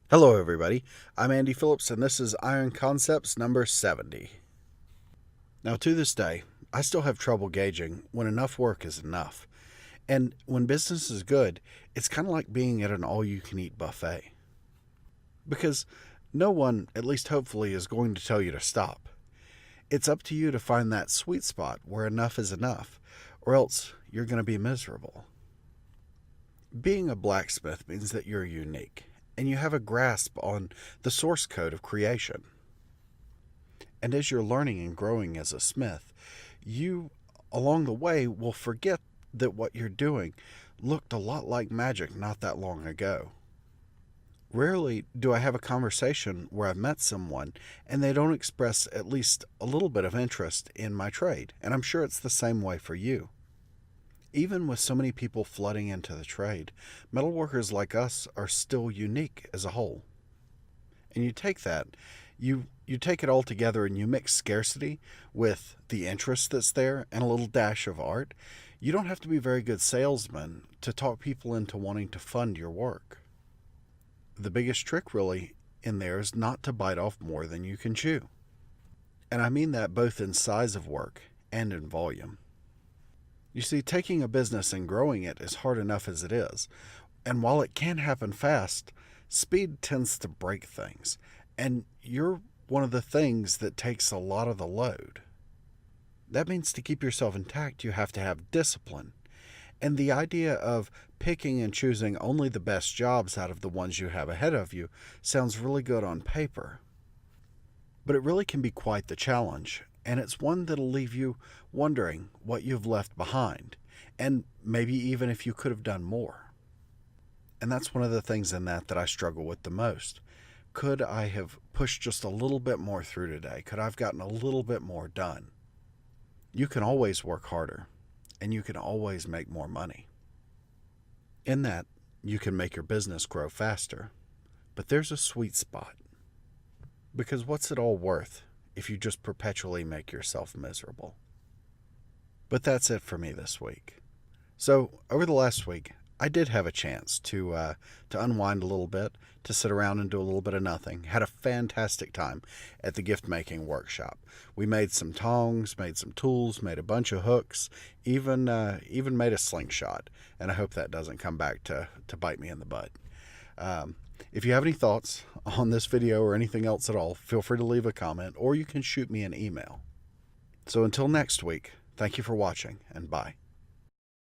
Hello everybody, I'm Andy Phillips and this is Iron Concepts number 70. Now to this day, I still have trouble gauging when enough work is enough. And when business is good, it's kind of like being at an all-you-can-eat buffet. Because no one, at least hopefully, is going to tell you to stop. It's up to you to find that sweet spot where enough is enough, or else you're going to be miserable. Being a blacksmith means that you're unique, and you have a grasp on the source code of creation. And as you're learning and growing as a smith, you, along the way, will forget that what you're doing looked a lot like magic not that long ago. Rarely do I have a conversation where I've met someone and they don't express at least a little bit of interest in my trade, and I'm sure it's the same way for you. Even with so many people flooding into the trade, metalworkers like us are still unique as a whole. And you take that, you take it all together and you mix scarcity with the interest that's there and a little dash of art. You don't have to be a very good salesman to talk people into wanting to fund your work. The biggest trick really in there is not to bite off more than you can chew. And I mean that both in size of work and in volume. You see, taking a business and growing it is hard enough as it is. And while it can happen fast, speed tends to break things. And you're one of the things that takes a lot of the load. That means to keep yourself intact, you have to have discipline. And the idea of picking and choosing only the best jobs out of the ones you have ahead of you sounds really good on paper. But it really can be quite the challenge, and it's one that'll leave you wondering what you've left behind, and maybe even if you could have done more. And that's one of the things in that I struggle with the most. Could I have pushed just a little bit more through today? Could I have gotten a little bit more done? You can always work harder, and you can always make more money. In that, you can make your business grow faster, but there's a sweet spot. Because what's it all worth if you just perpetually make yourself miserable? But that's it for me this week. So, over the last week, I did have a chance to unwind a little bit, to sit around and do a little bit of nothing. Had a fantastic time at the gift-making workshop. We made some tongs, made some tools, made a bunch of hooks, even made a slingshot. And I hope that doesn't come back to bite me in the butt. If you have any thoughts on this video or anything else at all, feel free to leave a comment or you can shoot me an email. So until next week, thank you for watching and bye.